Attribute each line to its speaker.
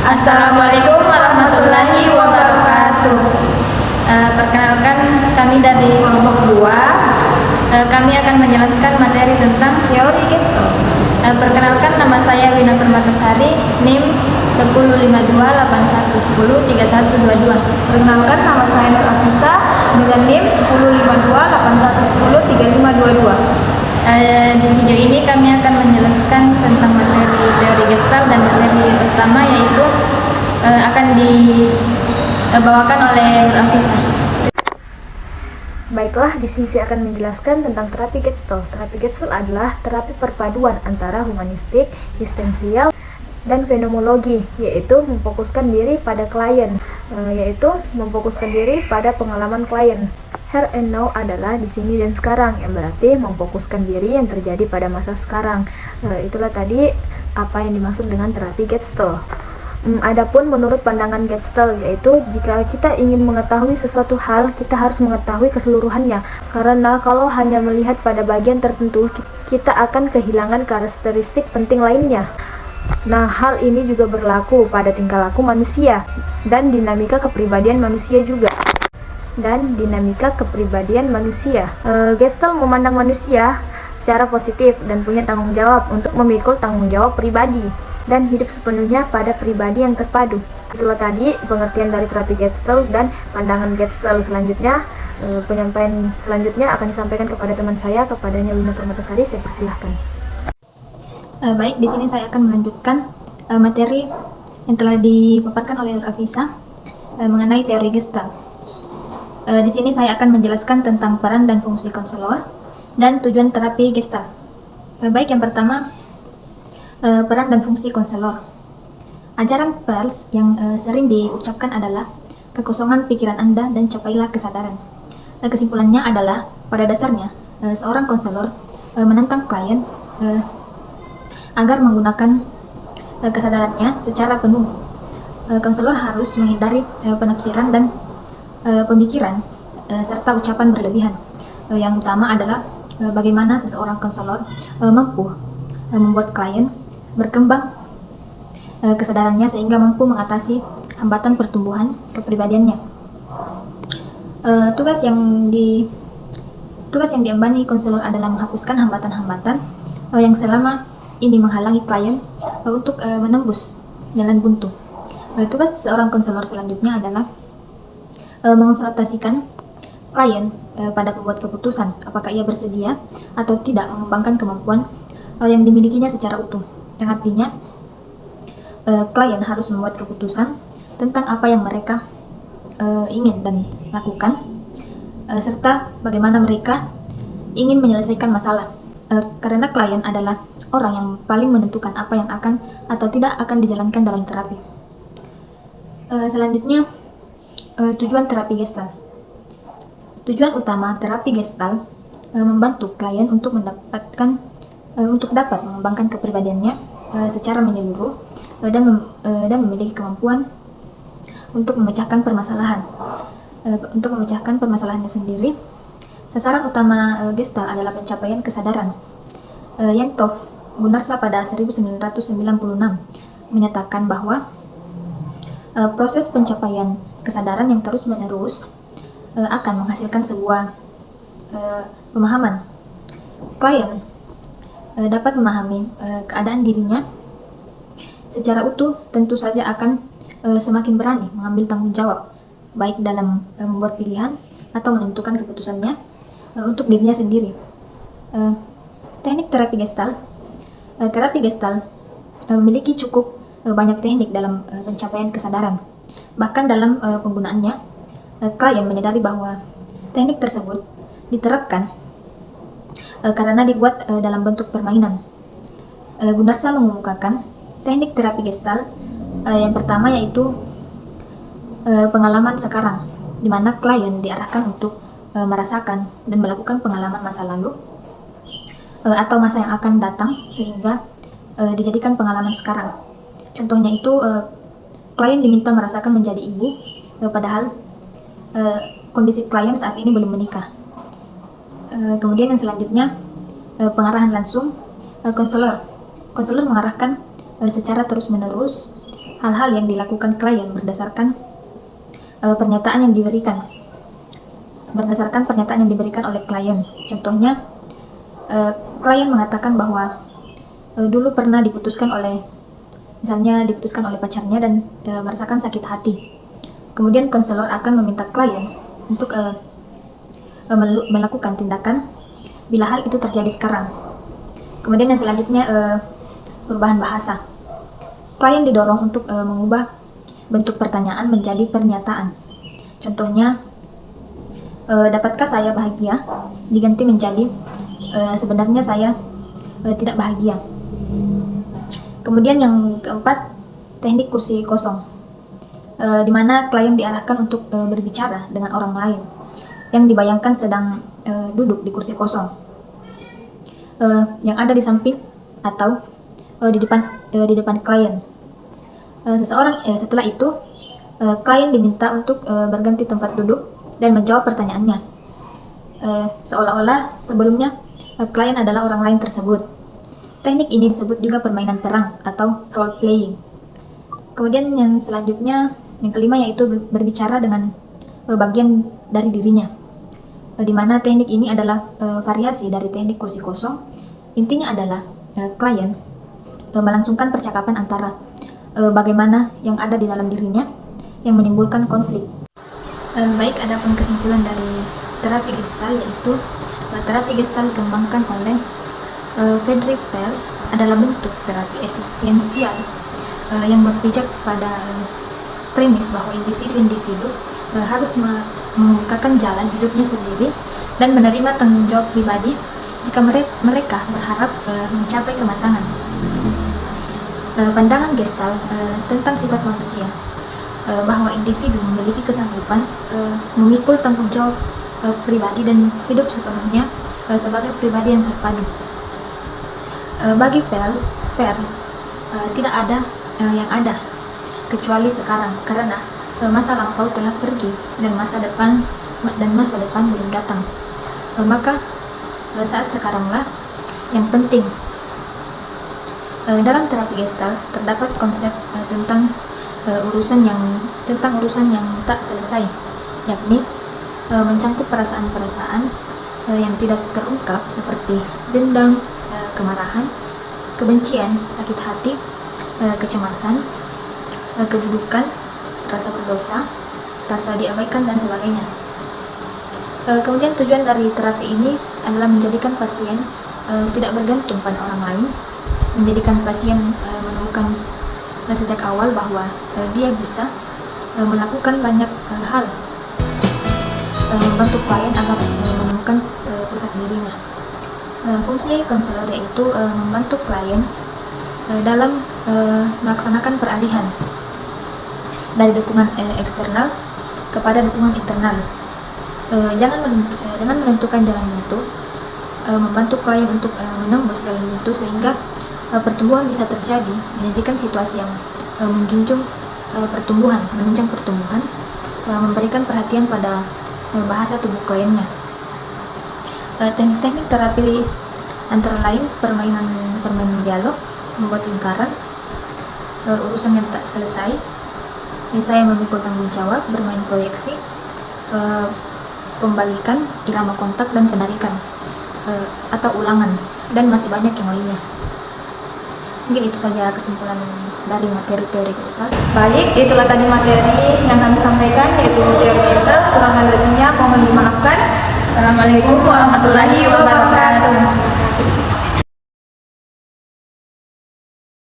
Speaker 1: Assalamualaikum warahmatullahi wabarakatuh. Perkenalkan, kami dari kelompok 2. Kami akan menjelaskan materi tentang teori Gestalt. Perkenalkan, nama saya Wina Permatasari, NIM 105281103122.
Speaker 2: Perkenalkan, nama saya Nur Afisa dengan NIM 105281103522.
Speaker 1: Di video ini kami akan menjelaskan tentang materi teori Gestalt, dan materi pertama yaitu akan dibawakan oleh Afisa.
Speaker 2: Baiklah, di sini saya akan menjelaskan tentang terapi Gestalt. Terapi Gestalt adalah terapi perpaduan antara humanistik, eksistensial, dan fenomenologi, yaitu memfokuskan diri pada klien, memfokuskan diri pada pengalaman klien. Here and now adalah di sini dan sekarang, yang berarti memfokuskan diri yang terjadi pada masa sekarang. Itulah tadi apa yang dimaksud dengan terapi Gestalt. Adapun menurut pandangan Gestalt, yaitu jika kita ingin mengetahui sesuatu hal, kita harus mengetahui keseluruhannya. Karena kalau hanya melihat pada bagian tertentu, kita akan kehilangan karakteristik penting lainnya. Nah, hal ini juga berlaku pada tingkah laku manusia dan dinamika kepribadian manusia juga. Gestalt memandang manusia secara positif dan punya tanggung jawab untuk memikul tanggung jawab pribadi dan hidup sepenuhnya pada pribadi yang terpadu. Itulah tadi pengertian dari terapi Gestalt dan pandangan Gestalt. Selanjutnya, penyampaian selanjutnya akan disampaikan kepada teman saya, kepadanya Wina Permatasari. Saya persilahkan.
Speaker 1: Baik, di sini saya akan melanjutkan materi yang telah dipaparkan oleh Afisa mengenai teori Gestalt. Di sini saya akan menjelaskan tentang peran dan fungsi konselor dan tujuan terapi Gestalt. Baik, yang pertama, peran dan fungsi konselor. Ajaran Peirce yang sering diucapkan adalah kekosongan pikiran Anda dan capailah kesadaran. Kesimpulannya adalah pada dasarnya seorang konselor menantang klien agar menggunakan kesadarannya secara penuh. Konselor harus menghindari penafsiran dan pemikiran serta ucapan berlebihan. Yang utama adalah bagaimana seseorang konselor mampu membuat klien berkembang kesadarannya sehingga mampu mengatasi hambatan pertumbuhan kepribadiannya. Tugas yang diemban konselor adalah menghapuskan hambatan-hambatan yang selama ini menghalangi klien untuk menembus jalan buntu. Tugas seorang konselor selanjutnya adalah mengonfrontasikan klien pada pembuat keputusan, apakah ia bersedia atau tidak mengembangkan kemampuan yang dimilikinya secara utuh. Yang artinya klien harus membuat keputusan tentang apa yang mereka ingin dan lakukan, serta bagaimana mereka ingin menyelesaikan masalah. Karena klien adalah orang yang paling menentukan apa yang akan atau tidak akan dijalankan dalam terapi. Selanjutnya, tujuan terapi Gestalt. Tujuan utama terapi Gestalt membantu klien untuk dapat mengembangkan kepribadiannya secara menyeluruh dan memiliki kemampuan untuk memecahkan permasalahannya sendiri. Sasaran utama Gestalt adalah pencapaian kesadaran. Yentov Gunarsa pada 1996 menyatakan bahwa proses pencapaian kesadaran yang terus-menerus akan menghasilkan sebuah pemahaman. Klien dapat memahami keadaan dirinya secara utuh, tentu saja akan semakin berani mengambil tanggung jawab, baik dalam membuat pilihan atau menentukan keputusannya untuk dirinya sendiri. Teknik terapi Gestalt. Terapi Gestalt memiliki cukup banyak teknik dalam pencapaian kesadaran. Bahkan dalam penggunaannya, klien menyadari bahwa teknik tersebut diterapkan karena dibuat dalam bentuk permainan. Gunarsa mengemukakan teknik terapi Gestalt yang pertama yaitu pengalaman sekarang, di mana klien diarahkan untuk merasakan dan melakukan pengalaman masa lalu atau masa yang akan datang sehingga dijadikan pengalaman sekarang. Contohnya itu klien diminta merasakan menjadi ibu, padahal kondisi klien saat ini belum menikah. Kemudian yang selanjutnya pengarahan langsung konselor. Konselor mengarahkan secara terus-menerus hal-hal yang dilakukan klien berdasarkan pernyataan yang diberikan oleh klien. Contohnya, klien mengatakan bahwa dulu pernah diputuskan oleh pacarnya dan merasakan sakit hati. Kemudian konselor akan meminta klien untuk melakukan tindakan bila hal itu terjadi sekarang. Kemudian yang selanjutnya, perubahan bahasa. Klien didorong untuk mengubah bentuk pertanyaan menjadi pernyataan. Contohnya, dapatkah saya bahagia? Diganti menjadi sebenarnya saya tidak bahagia. Kemudian yang keempat, teknik kursi kosong, di mana klien diarahkan untuk berbicara dengan orang lain yang dibayangkan sedang duduk di kursi kosong yang ada di samping atau di depan klien. Setelah itu, klien diminta untuk berganti tempat duduk dan menjawab pertanyaannya, seolah-olah sebelumnya klien adalah orang lain tersebut. Teknik ini disebut juga permainan perang atau role playing. Kemudian yang selanjutnya, yang kelima, yaitu berbicara dengan bagian dari dirinya, di mana teknik ini adalah variasi dari teknik kursi kosong. Intinya adalah klien melangsungkan percakapan antara bagaimana yang ada di dalam dirinya yang menimbulkan konflik. Baik, adapun kesimpulan dari terapi Gestalt, yaitu terapi Gestalt dikembangkan oleh Friedrich Perls adalah bentuk terapi eksistensial yang berpijak pada premis bahwa individu-individu harus membukakan jalan hidupnya sendiri dan menerima tanggung jawab pribadi jika mereka berharap mencapai kematangan. Pandangan Gestalt tentang sifat manusia, bahwa individu memiliki kesanggupan memikul tanggung jawab pribadi dan hidup sepenuhnya sebagai pribadi yang terpadu. Bagi Perls, tidak ada yang ada kecuali sekarang, karena masa lampau telah pergi dan masa depan belum datang. Maka saat sekaranglah yang penting. Dalam terapi Gestalt terdapat konsep tentang urusan yang tak selesai, yakni mencangkup perasaan-perasaan yang tidak terungkap seperti dendam, kemarahan, kebencian, sakit hati, kecemasan, kedudukan, rasa berdosa, rasa diabaikan, dan sebagainya. Kemudian tujuan dari terapi ini adalah menjadikan pasien tidak bergantung pada orang lain, menjadikan pasien menemukan sejak awal bahwa dia bisa melakukan banyak hal, membantu klien agar menemukan pusat dirinya. Fungsi konselor yaitu membantu klien dalam melaksanakan peralihan dari dukungan eksternal kepada dukungan internal. Dengan menentukan jalan buntu, membantu klien untuk menembus jalan buntu sehingga pertumbuhan bisa terjadi, menyajikan situasi yang menunjang pertumbuhan, memberikan perhatian pada bahasa tubuh kliennya. Teknik-teknik terapi antara lain permainan dialog, membuat lingkaran, urusan yang tak selesai, saya memikul tanggung jawab, bermain proyeksi, pembalikan, irama kontak dan penarikan, atau ulangan, dan masih banyak yang lainnya. Mungkin itu saja kesimpulan dari materi teori Gestalt.
Speaker 3: Baik, itulah tadi materi yang kami sampaikan, yaitu teori Gestalt. Kurang lebihnya mohon dimaafkan.
Speaker 1: Assalamualaikum warahmatullahi wabarakatuh.